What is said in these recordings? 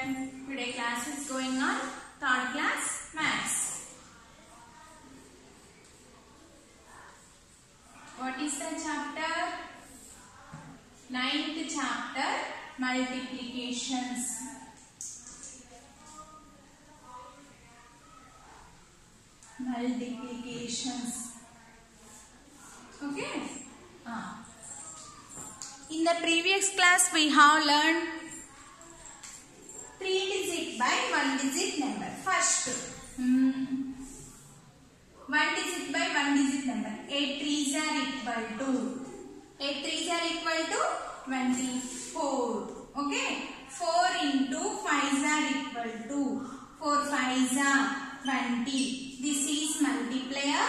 children, today class is going on third class maths. What is the chapter? Ninth chapter, multiplications. Multiplications. Okay. In the previous class we have learned 3 digit by 1 digit number. First, 1 digit by 1 digit number. 8 3s are equal to 8 3s are equal to 24. Okay. 4 into 5s are equal to 4 5s are 20. This is multiplier.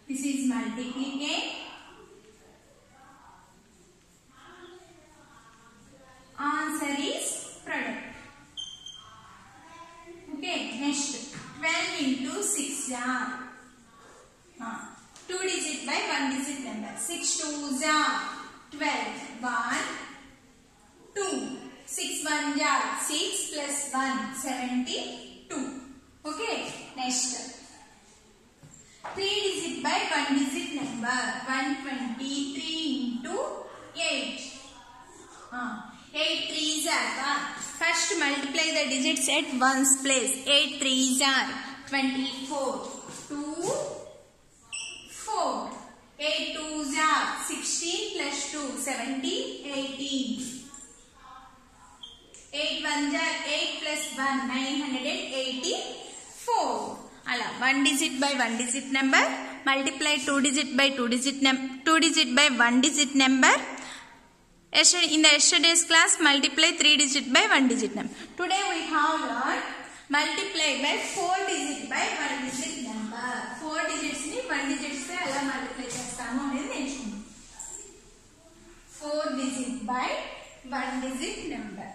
This is multiplicate. Answer is product. Okay, next 12 into 6 are 2 digit by 1 digit number. 6 2s are 12. 1 2. 6 1s are 6 plus 1 72. Okay, next 3 digit by 1 digit number. 123 into 8. 8 3s are 1. First multiply the digits at ones place. 8 3s are 24. 2 4. 8 2s are 16 plus 2 17 18. 8 1s are 8 plus 1 984. Ala 1 digit by 1 digit number multiply 2 digit by 2 digit number 2 digit by 1 digit number. In the yesterday's class multiply 3 digit by 1 digit number. Today we have learned multiply by 4 digit by 1 digit number. 4 digits ni 1 digits se ela multiply chestamo anedi nenchukunnam. 4 digit by 1 digit number.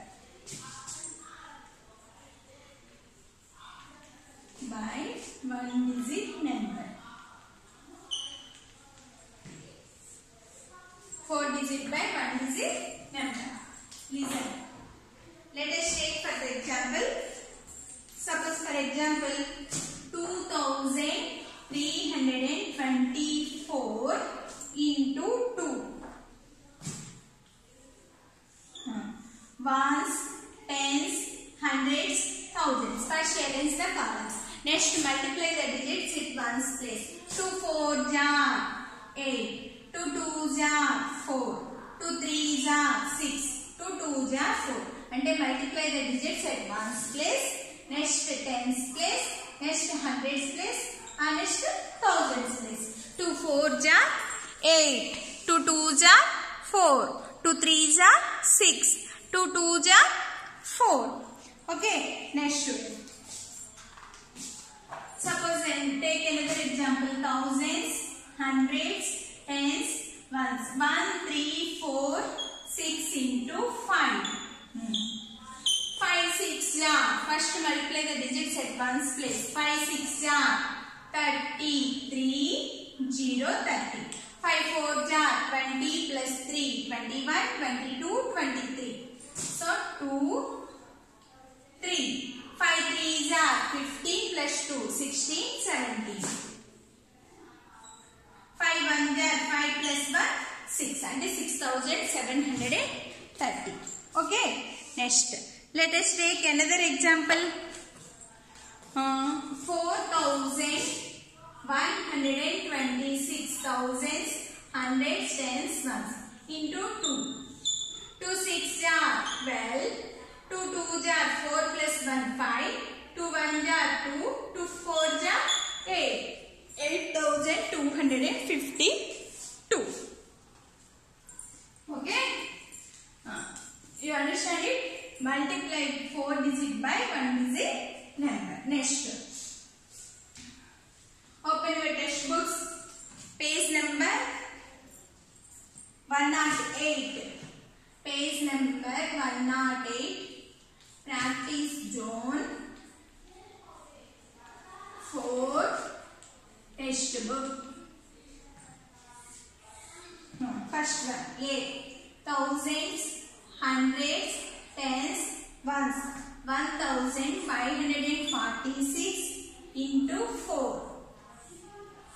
By 1 digit number. 4 digit by 1 digit number. Listen. Let us take for the example. Suppose for example 2324 into 2. Ones, tens, hundreds, thousands. First arrange the columns. Next multiply the digits at ones place. 2 4s are 8. 2 2s are 4. 2 3s are 6. 2 2s are 4. And then multiply the digits at ones place. Next tens place. Next hundreds place. And next thousands place. 2 4s are 8. 2 2s are 4. 2 3s are 6. 2 2s are 4. Okay. Next. Suppose take another example. Thousands, hundreds, tens, ones. 1 3 4 6 into 5. 5 6 are. First multiply the digits at ones place. 5 6 are 33 0 30. 5 4s are 20 plus 3 21 22 23. So 2 3. 5 3s are 15 plus 2 16 17. 5 1s are 5 plus 1 6 and 6730. Okay. Next. Let us take another example. 4,126 thousands, hundreds, tens, ones into 2. 2 6 are 12. 2 2s are 4 plus 1 5. 2 1s are 2. 2 4s are 8. 8,252. Okay. You understand it? Multiply 4 digit by 1 digit number. Next. Open your textbooks. Page number 108. Page number 108. Practice zone 4. Textbook. First one A. thousands, hundreds, tens, ones. 1546 into 4.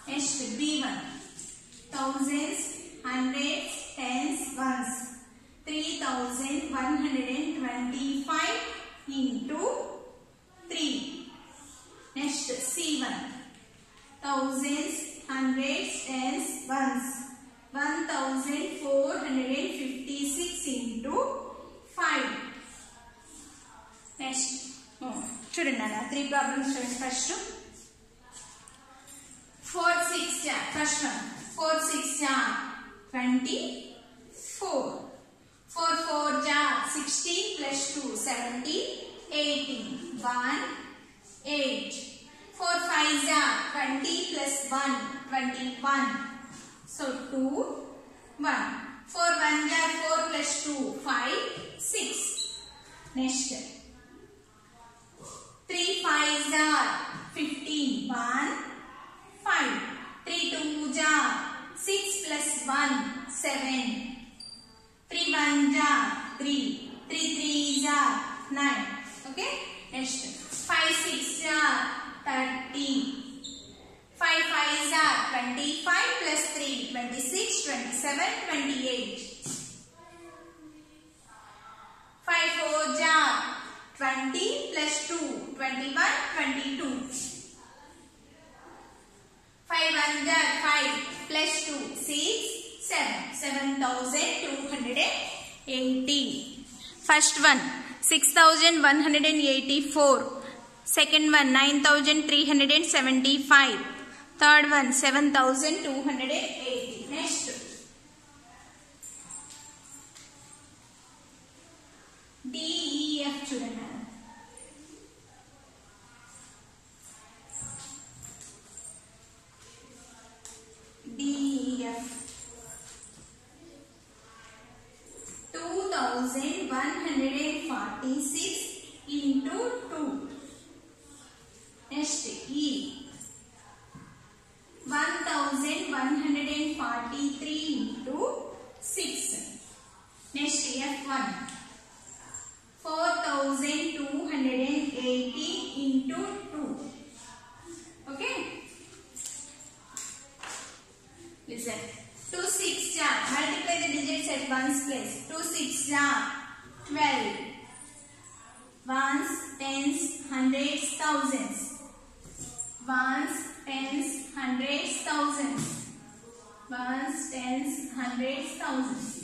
Next B1. Thousands, hundreds, tens, ones. 3125 into 3. Next C1. Thousands, hundreds, tens, ones. 1456 into 5. Next. Children, 3 problems. First. 4 6 ja. First one. 4 6 ja. 24. 4 4 ja. 16 plus 2. 17. 18. 1. 8. 4 5 ja. 20 plus 1. 21. So 2. 1. 4 1 ja. 4 plus 2. 5. 6. Next. 3 5 are 15, 1, 5. 3 2 are 6 plus 1, 7. 3 1 are 3. 3 3 are 9. Okay. Next. 5 6 are 30. 5 5 are 25 plus 3, 26, 27, 28. 5 4 are 20 plus 2, 21, 22. 5 1 5 plus 2, 6, 7. 7280. First one 6184. Second one 9375. Third one 7280. Next. D E F children. D E F. 2146 into 2. Next E. 1143 into 6. Next F1. 4280 into 2. Okay. Listen. 2 6 ja. Multiply the digits at ones place. 2 6 ja. 12. Ones, tens, hundreds, thousands. Ones, tens, hundreds, thousands. Ones, tens, hundreds, thousands.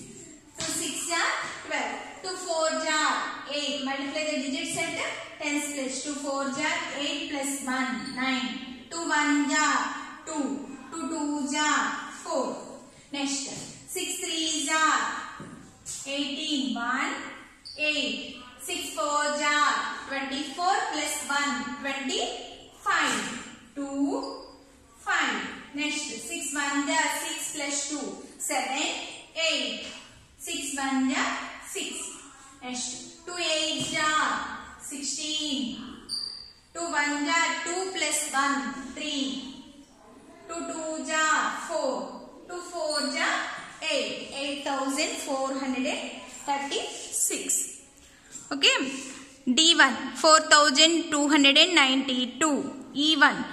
2 6 ja. 12. 2 4 ja. 8. Multiply the digits at tens place. 2 4 ja. 8 plus 1, 9. 2 1 ja. 2. 2 2 ja. 4. Next. 6 3 ja. 18. 1. 8. 6 4 ja. 24 plus 1. 25. 2. 5. Next. 6 1 ja. 6 plus 2. 7. 8. 6 1 ja. 6. Next. 2 8 ja. 16. 2 1 ja. 2 plus 1. 3. 2 2 ja. 4. 2 4 ja. 8. 8436. Okay. D1 4292. E1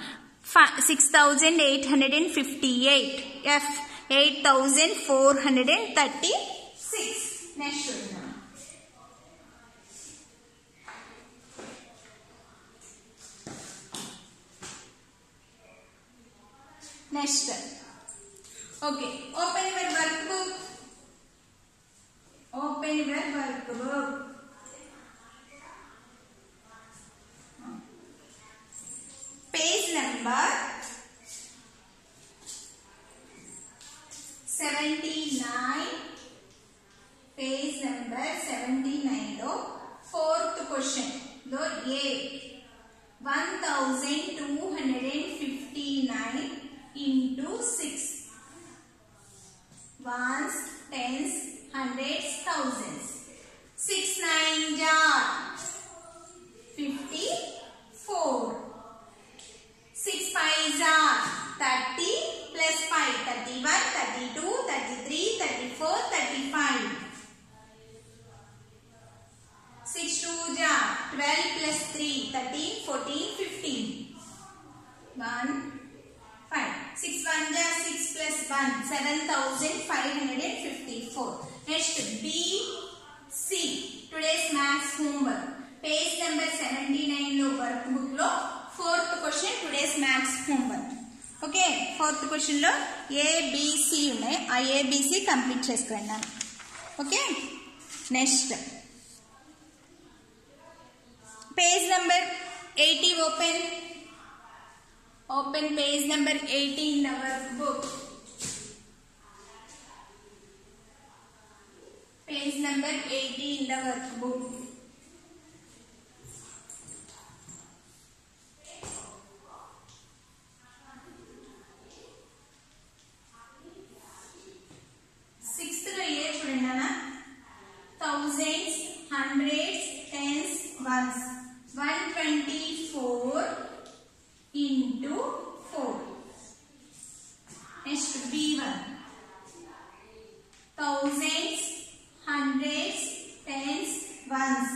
6858. F 8436. Next one. Next. Okay. Open your workbook. Open your workbook. Page number 79. Page number 79 lo fourth question lo A 1259 into 6. Ones, tens, hundreds, thousands. 6 9 jar 54. 6 5 jar 30 plus 5 31 32 33 34 35. 1554. Next B C today's maths homework page number 79 లో workbook లో fourth question today's maths homework. Okay fourth question లో ABC ఉన్నాయి. ఆ ABC complete చేసుకున్నాను. Okay next page number 80 open page number 80 in the workbook. Page number 80 in the workbook. Sixth lo ye chudandi ana thousands, hundreds, tens, ones. 124 into 4. Next B1. Thousands, hundreds, tens, ones.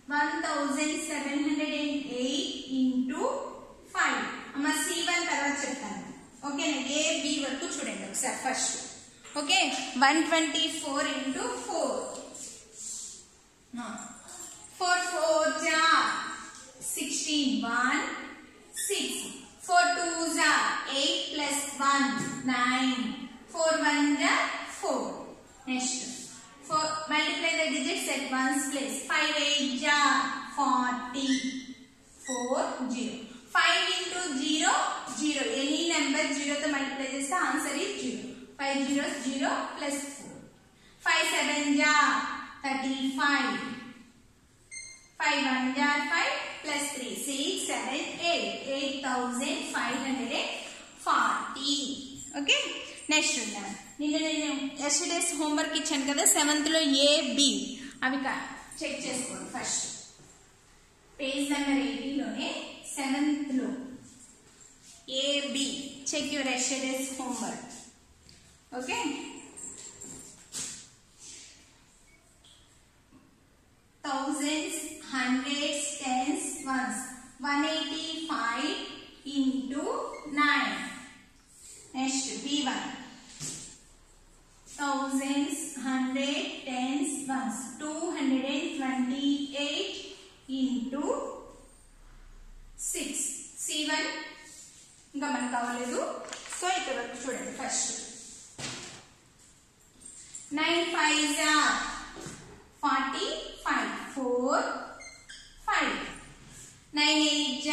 1708 into 5. అమ్మ C1 తర్వాత చెప్తాను. ఓకేనా A B వరకు చూడండి ఒకసారి first. Okay 124 into 4. 4 4s are 16 1 6 4 2s are 8 plus 1 9 4 1s are 4. Next 4 multiply the digits at ones place. 5 8s are 40 4 0. 5 into 0 0. Any number 0 to multiply this the answer is 0. 5 zeros 0 plus 4. 5 7s are 35. 5 1s are 5 plus 3 6 7 8 8540. Okay next ఉన్నాను నేను yesterday's homework ఇచ్చాను కదా 7th లో A B అవి check చేసుకోండి first page number 80 లోనే 7th లో A B check your yesterday's homework. Okay thousands, hundreds, tens, ones. 185 into 9. Next B1. Thousands, hundreds, tens, ones. 228 into 6. C1 ఇంకా మనకు కావలేదు సో ఇక్కడ వరకు చూడండి first 9 5s are 45 4 5 9 8s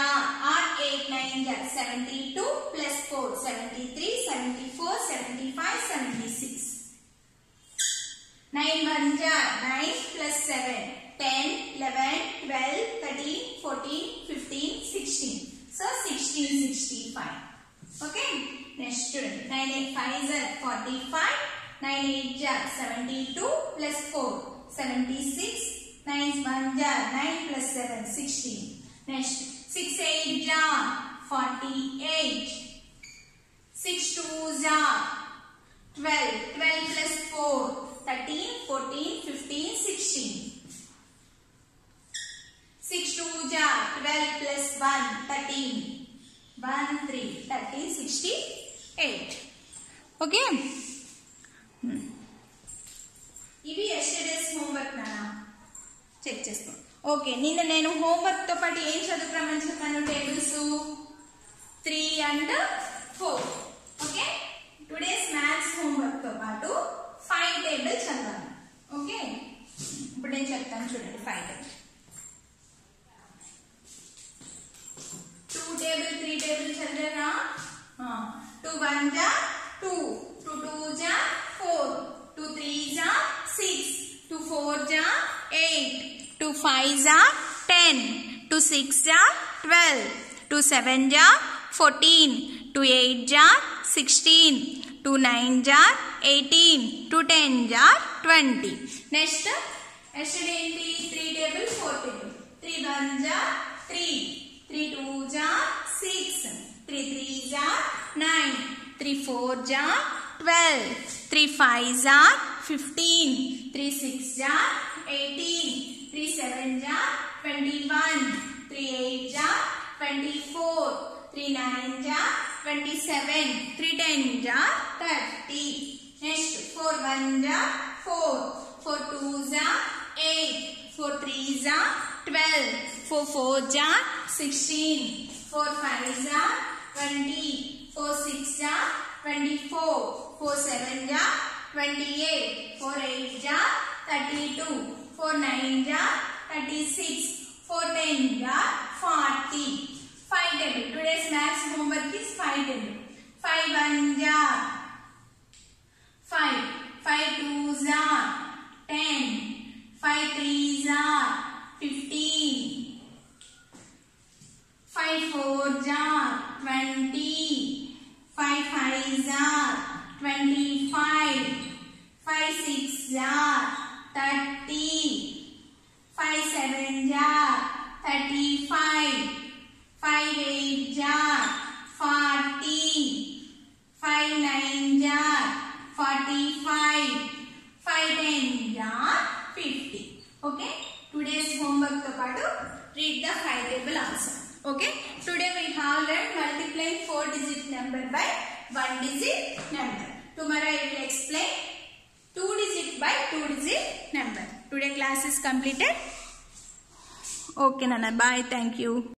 are 8 9s are 72 plus 4 73 74 75 76 9 1s are 9 plus 7 10 11 12 13 14 15 16 so 16 65. Okay next student 9 8 5s are 45 9 8s are 72 plus 4 76 9 1s are 9 plus 7 16. Next 6 8s are 48 6 2s are 12 12 plus 4 13 14 15 16 6 2s are 12 plus 1 13 1 3 13 68. Okay ఇవి yesterday's homework నానా check చేసుకో. Okay నేను homework తో పాటు ఏం చదువుకురామని చెప్పాను tables 3 and 4. Okay today's maths homework తో పాటు 5 టేబుల్స్ చదవాలి. ఓకే ఇప్పుడు నేను చెప్తాను చూడండి 5 టేబుల్ 2 టేబుల్ 3 టేబుల్ చదివారా 2 1s are 2 2 2s are 4 2 3s are 6 2 4s are 8 2 5s are 10 2 6s are 12 2 7s are 14 2 8s are 16 2 9s are 18 2 10s are 20. Next yesterday 3 table 4 table 3 1s are 3 3 2s are 6 3 3s are 9 3 4s are 12 3 5s are 15 3 6s are 18 3 7s are 21 3 8s are 24 3 9s are 27. 3 10 ja 30. Next 4 1 ja 4. 4 2 ja 8. 4 3 ja 12. 4 4 ja 16. 4 5 ja 20. 4 6 ja 24. 4 7 ja 28. 4 8 ja 32. 4 9 ja 36. 4 10 ja 40. 5 table. Today's maths homework is 5 table. 5 1 ja 5. 5 2 ja 10. 5 3 ja 15. 5 4 ja 20. 5 5 ja 25. 5 6 ja 30. 5 7 ja 35. 5 8 ja 40. 5 9 ja 45. 5 10 ja 50. Okay. Today's homework to padu read the 5 table also. Okay. Today we have learned multiplying 4 digit number by 1 digit number. Tomorrow I will explain 2 digit by 2 digit number. Today class is completed. Okay Nana, bye. Thank you.